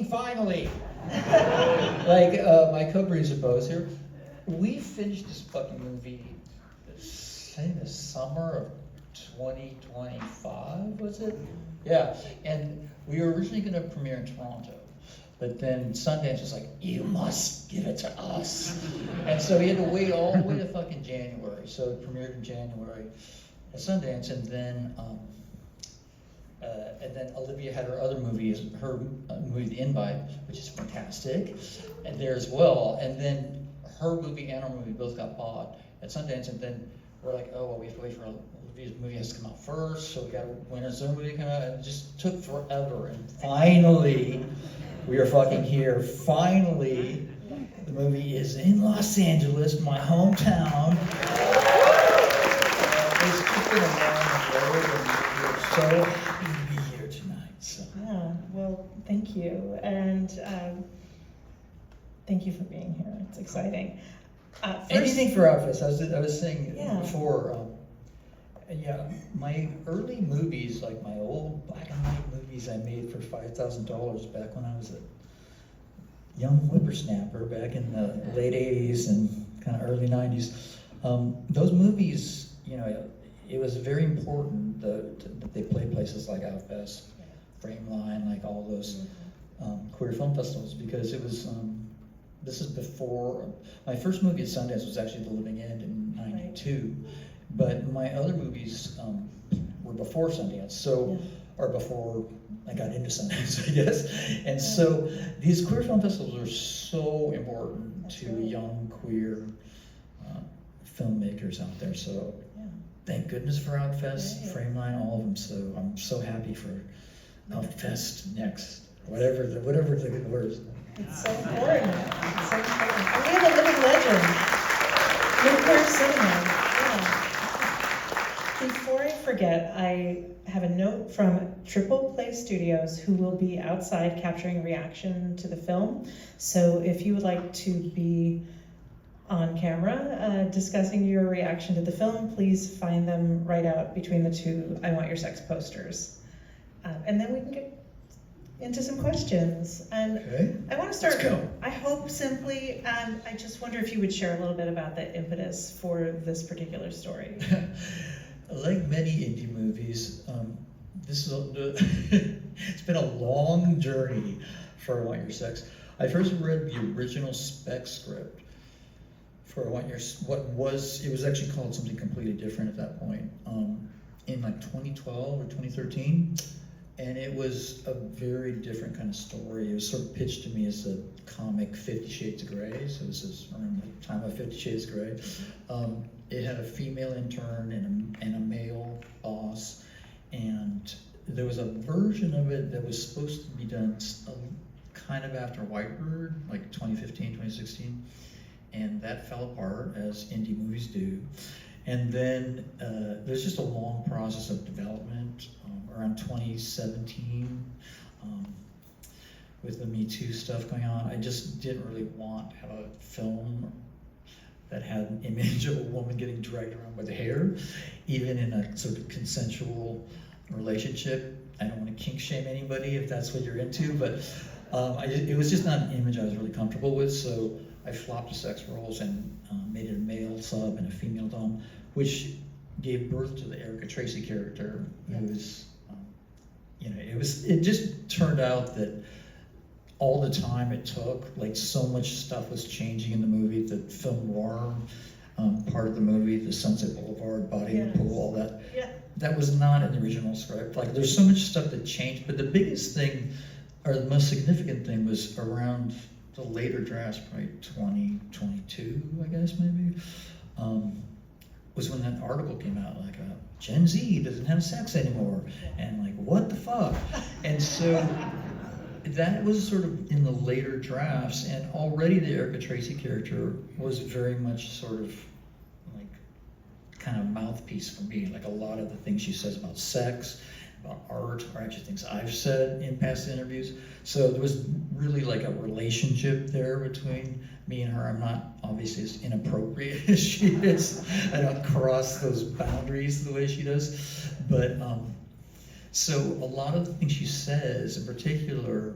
finally. Like my co-producer Bo's here. We finished this fucking movie in the summer of 2025, was it? Yeah, and we were originally going to premiere in Toronto, but then Sundance was like, you must give it to us. And so we had to wait all the way to fucking January, so it premiered in January at Sundance, and then Olivia had her other movies, her movie The Invite, which is fantastic, and there as well, and then her movie and our movie both got bought at Sundance, and then we're like, oh, well, we have to wait for Olivia's movie has to come out first, so we got to wait for their movie to come out, and it just took forever, and finally, we are fucking here. Finally, the movie is in Los Angeles, my hometown. It's just been a long road, and we're so happy to be here tonight. So. Yeah, well, thank you, and thank you for being here. It's exciting. Anything for Outfest. I was saying before. Yeah, my early movies, like my old black and white movies, I made for $5,000 back when I was a young whippersnapper back in the late '80s and kind of early '90s. Those movies, you know, it was very important that they play places like Outfest, Frameline, like all those queer film festivals, because it was. This is before, my first movie at Sundance was actually The Living End in '92, but my other movies were before Sundance, or before I got into Sundance, I guess. And so these queer film festivals are so important to young queer filmmakers out there. So thank goodness for Outfest, Frameline, all of them. So I'm so happy for OutfestNEXT, whatever the word is. It's so important. It's so important. And we have a living legend. New queer cinema. Yeah. Before I forget, I have a note from Triple Play Studios, who will be outside capturing reaction to the film. So if you would like to be on camera discussing your reaction to the film, please find them right out between the two I Want Your Sex posters. And then we can get into some questions. And I want to start, I hope simply, I just wonder if you would share a little bit about the impetus for this particular story. Like many indie movies, this is it's been a long journey for I Want Your Sex. I first read the original spec script for I Want Your, it was actually called something completely different at that point, in like 2012 or 2013. And it was a very different kind of story. It was sort of pitched to me as a comic 50 Shades of Grey. So this is around the time of 50 Shades of Grey. It had a female intern and a male boss. And there was a version of it that was supposed to be done kind of after Whitebird, like 2015, 2016. And that fell apart, as indie movies do. And then there's just a long process of development around 2017 with the Me Too stuff going on. I just didn't really want to have a film that had an image of a woman getting dragged around by the hair, even in a sort of consensual relationship. I don't want to kink shame anybody if that's what you're into, but it was just not an image I was really comfortable with, so I flopped the sex roles and made it a male sub and a female dom, which gave birth to the Erica Tracy character, who was, it just turned out that all the time it took, like so much stuff was changing in the movie, the film noir part of the movie, the Sunset Boulevard, body in the pool, all that. Yeah. That was not in the original script. Like there's so much stuff that changed, but the biggest thing, or the most significant thing, was around the later drafts, probably 2022, I guess maybe, was when that article came out, like Gen Z doesn't have sex anymore, and like what the fuck? And so that was sort of in the later drafts, and already the Erica Tracy character was very much sort of like kind of mouthpiece for me. Like a lot of the things she says about sex, about art, are actually things I've said in past interviews. So there was really like a relationship there between me and her. I'm not obviously as inappropriate as she is. I don't cross those boundaries the way she does. But so a lot of the things she says, in particular,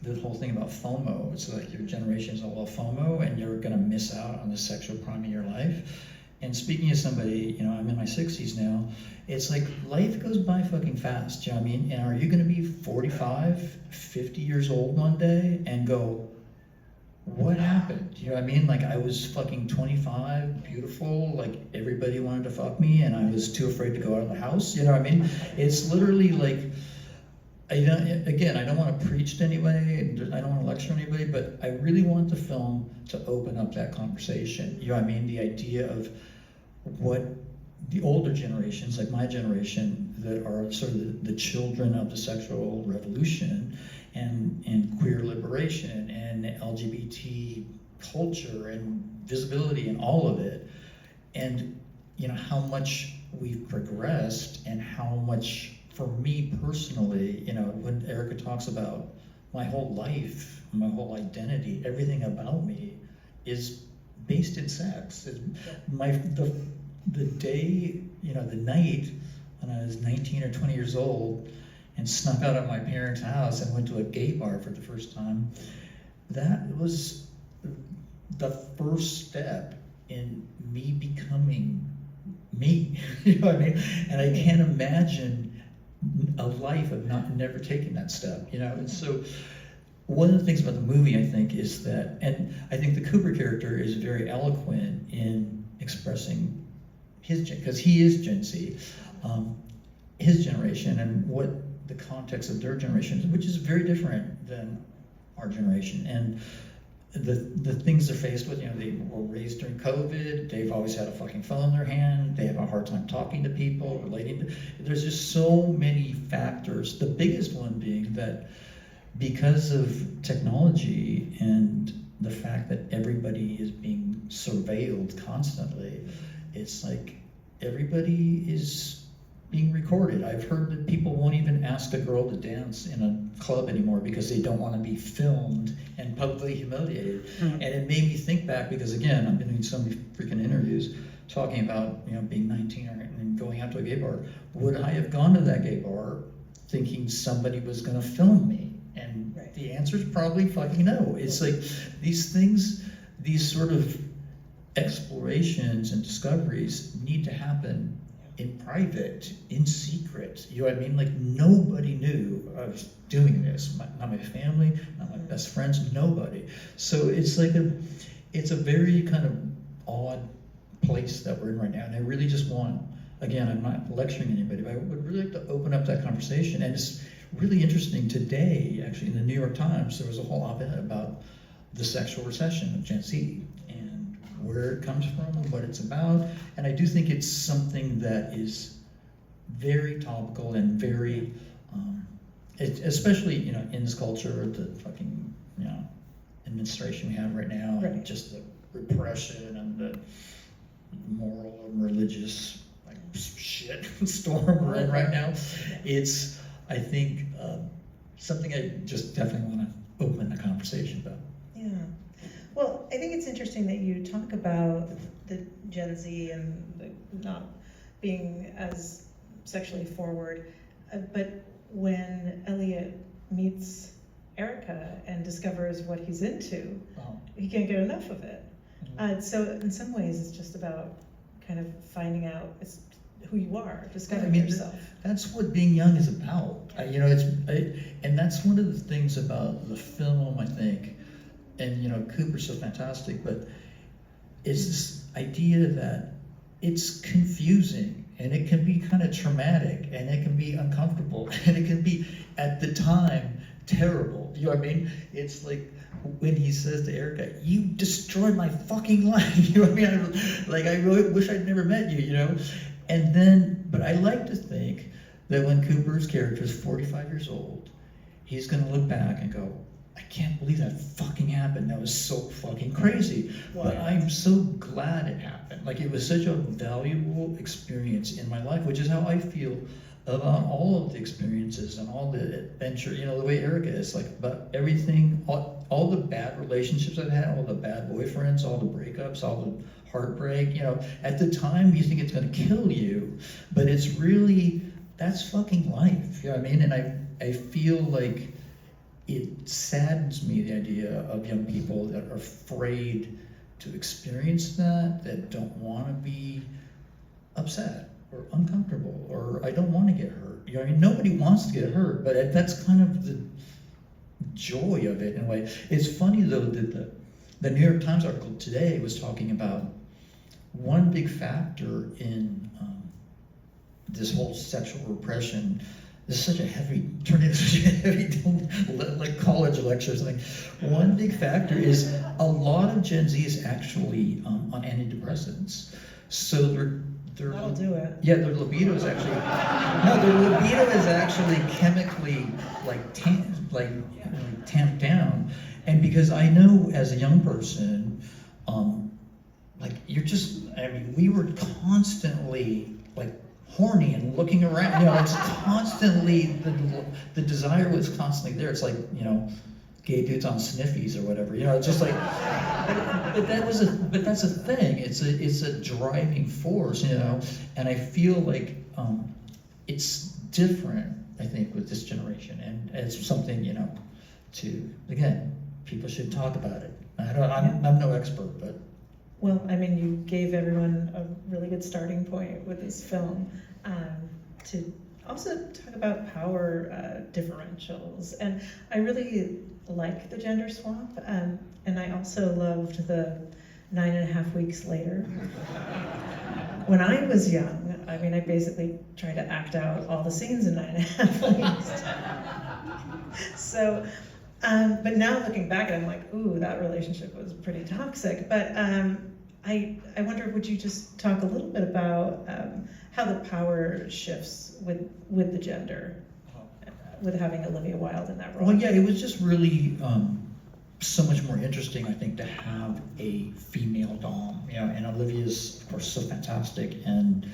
the whole thing about FOMO. It's like your generation is all about FOMO, and you're gonna miss out on the sexual prime of your life. And speaking as somebody, I'm in my 60s now, it's like life goes by fucking fast, you know what I mean? And are you gonna be 45, 50 years old one day and go, what happened? You know what I mean? Like, I was fucking 25, beautiful, like everybody wanted to fuck me, and I was too afraid to go out of the house, you know what I mean? It's literally like, I don't want to preach to anybody, I don't want to lecture anybody, but I really want the film to open up that conversation. You know what I mean? The idea of what the older generations, like my generation, that are sort of the children of the sexual revolution and queer liberation and LGBT culture and visibility and all of it, and how much we've progressed and how much, for me personally, when Erica talks about my whole life, my whole identity, everything about me is based in sex. The day, the night when I was 19 or 20 years old and snuck out of my parents' house and went to a gay bar for the first time, that was the first step in me becoming me. You know what I mean? And I can't imagine a life of never taking that step, And so one of the things about the movie, I think, is that, and I think the Cooper character is very eloquent in expressing because he is Gen Z, his generation and what the context of their generation is, which is very different than our generation. And the things they're faced with, they were raised during COVID, they've always had a fucking phone in their hand, they have a hard time talking to people, there's just so many factors. The biggest one being that because of technology and the fact that everybody is being surveilled constantly, it's like everybody is being recorded. I've heard that people won't even ask a girl to dance in a club anymore because they don't want to be filmed and publicly humiliated. And it made me think back because, again, I've been doing so many freaking interviews talking about being 19 and going out to a gay bar. Would I have gone to that gay bar thinking somebody was going to film me? And the answer is probably fucking no. It's like these things, these sort of explorations and discoveries need to happen in private, in secret. You know what I mean? Like, nobody knew I was doing this. Not my family, not my best friends, nobody. So it's like it's a very kind of odd place that we're in right now. And I really just want, again, I'm not lecturing anybody, but I would really like to open up that conversation. And it's really interesting today, actually, in the New York Times, there was a whole op-ed about the sexual recession of Gen Z and where it comes from and what it's about. And I do think it's something that is very topical and very, especially, in this culture, the fucking, administration we have right now, and just the repression and the moral and religious shit storm we're in right now. It's, I think, something I just definitely want to open a conversation about. Yeah. Well, I think it's interesting that you talk about the Gen Z and not being as sexually forward, but when Elliot meets Erica and discovers what he's into, he can't get enough of it. So in some ways, it's just about kind of finding out who you are, discovering yourself. That's what being young is about. And that's one of the things about the film, I think. And Cooper's so fantastic, but it's this idea that it's confusing and it can be kind of traumatic and it can be uncomfortable and it can be, at the time, terrible. You know what I mean? It's like when he says to Erica, "You destroyed my fucking life." You know what I mean? I really wish I'd never met you, And then, but I like to think that when Cooper's character is 45 years old, he's going to look back and go, I can't believe that fucking happened. That was so fucking crazy. But I'm so glad it happened. It was such a valuable experience in my life, which is how I feel about all of the experiences and all the adventure, the way Erica is, about everything, all the bad relationships I've had, all the bad boyfriends, all the breakups, all the heartbreak, at the time you think it's going to kill you, but it's really, that's fucking life, you know what I mean? And I feel like it saddens me, the idea of young people that are afraid to experience that don't want to be upset or uncomfortable, or I don't want to get hurt. You know, I mean, nobody wants to get hurt, but that's kind of the joy of it in a way. It's funny though that the New York Times article today was talking about one big factor in this whole sexual repression. This is such a heavy, turned into such a heavy, like college lecture or something. One big factor is a lot of Gen Z is actually on antidepressants. So That'll do it. yeah, their libido is actually, no, their libido is actually chemically tamped down. And because I know as a young person, like you're just, I mean, we were constantly like horny and looking around, you know, it's constantly, the desire was constantly there. It's like, you know, gay dudes on sniffies or whatever, you know, it's just like, but that's a thing. It's a driving force, you know, and I feel like it's different, I think, with this generation, and it's something, you know, to, again, people should talk about it. I'm no expert, but. Well, I mean, you gave everyone a really good starting point with this film, to also talk about power differentials. And I really like the gender swap, and I also loved the 9.5 weeks later. When I was young, I mean, I basically tried to act out all the scenes in 9.5 weeks. So, but now looking back, I'm like, ooh, that relationship was pretty toxic. But I wonder, would you just talk a little bit about how the power shifts with the gender, with having Olivia Wilde in that role? Well, yeah, it was just really so much more interesting, I think, to have a female dom, you know, and Olivia's, of course, so fantastic, and,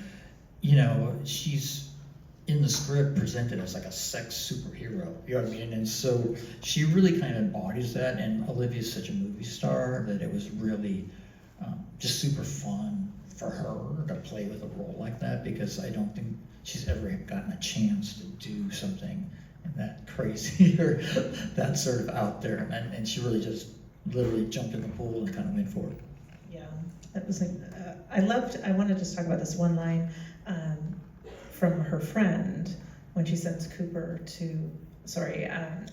you know, she's in the script presented as like a sex superhero, you know what I mean? And so she really kind of embodies that, and Olivia's such a movie star that it was really just super fun for her to play with a role like that, because I don't think she's ever gotten a chance to do something that crazy or that sort of out there, and she really just literally jumped in the pool and kind of went for it. Yeah, that was like, I wanted to just talk about this one line from her friend when she sends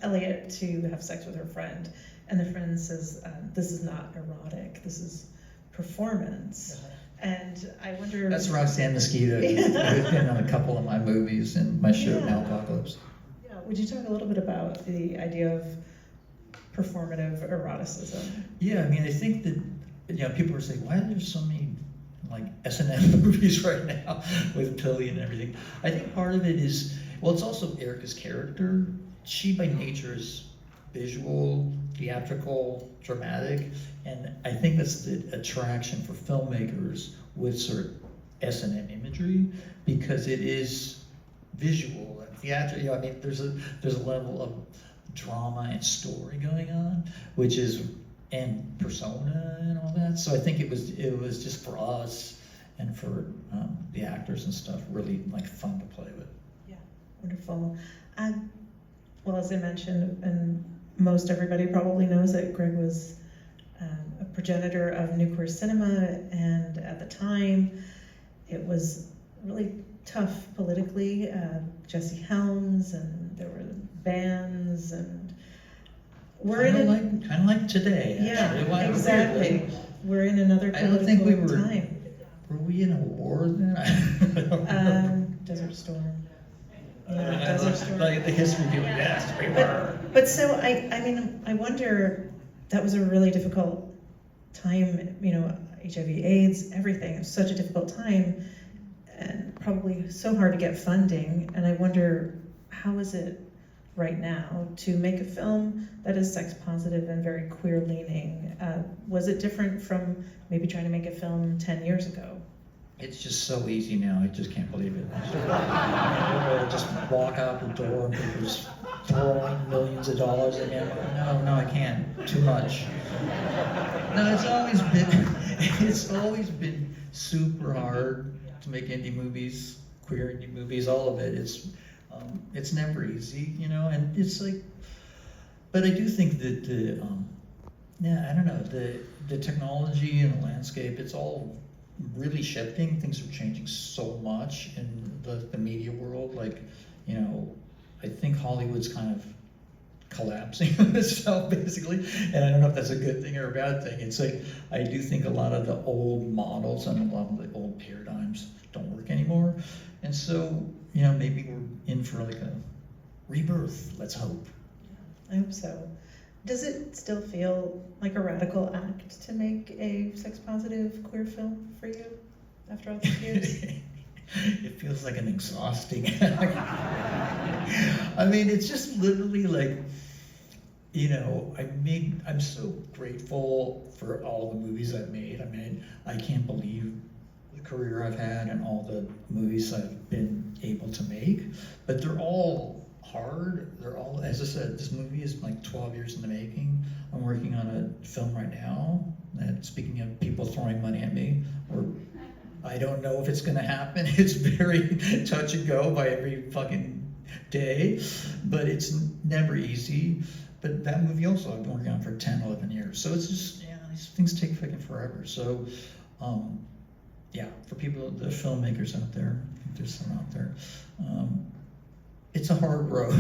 Elliot to have sex with her friend, and the friend says, this is not erotic, this is performance. And I wonder... That's Roxanne Mosquito, who's been on a couple of my movies and my show, Malpocalypse. Yeah, would you talk a little bit about the idea of performative eroticism? Yeah, I mean, I think that, you know, people are saying, why are there so many like S&M movies right now with Pilly and everything? I think part of it is, well, it's also Erica's character. She by nature is visual, theatrical, dramatic, and I think that's the attraction for filmmakers with sort of S&M imagery, because it is visual and theatrical. You know, I mean, there's a level of drama and story going on, which is, and persona and all that. So I think it was just for us and for the actors and stuff really like fun to play with. Yeah, wonderful. Well, as I mentioned, and most everybody probably knows that Gregg was a progenitor of nuclear cinema, and at the time it was really tough politically. Jesse Helms, and there were bans, and we're kind of like today. Actually. Yeah, exactly. We're in another political I don't think we were. time. Were we in a war then? Desert Storm. Yeah, Desert Storm. Like the history people, yes, we were. But so I mean, I wonder, that was a really difficult time, you know, HIV/AIDS, everything. It was such a difficult time, and probably so hard to get funding. And I wonder, how is it right now to make a film that is sex positive and very queer leaning? Was it different from maybe trying to make a film 10 years ago? It's just so easy now. I just can't believe it. Just walk out the door and people just throwing millions of dollars at me. No, I can't. Too much. No, it's always been super hard to make indie movies, queer indie movies, all of it. It's never easy, you know. And it's like, But I do think that I don't know, the technology and the landscape, it's all really shifting. Things are changing so much in the media world. Like, I think Hollywood's kind of collapsing on itself, basically. And I don't know if that's a good thing or a bad thing. It's like, I do think a lot of the old models and a lot of the old paradigms don't work anymore. And so, maybe we're in for like a rebirth, let's hope. I hope so. Does it still feel like a radical act to make a sex-positive queer film for you after all these years? It feels like an exhausting act. I mean, it's just literally like, I'm so grateful for all the movies I've made. I mean, I can't believe the career I've had and all the movies I've been able to make, but they're all hard. They're all, as I said, this movie is like 12 years in the making. I'm working on a film right now that, speaking of people throwing money at me, or I don't know if it's gonna happen. It's very touch and go by every fucking day, but it's never easy. But that movie also I've been working on for 10, 11 years. So it's just, these things take fucking forever. So, for people, the filmmakers out there, I think there's some out there, it's a hard road.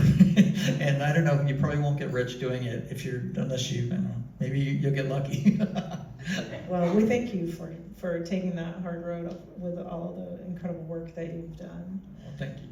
And I don't know, you probably won't get rich doing it unless you, I don't know, maybe you'll get lucky. Well, we thank you for taking that hard road with all the incredible work that you've done. Well, thank you.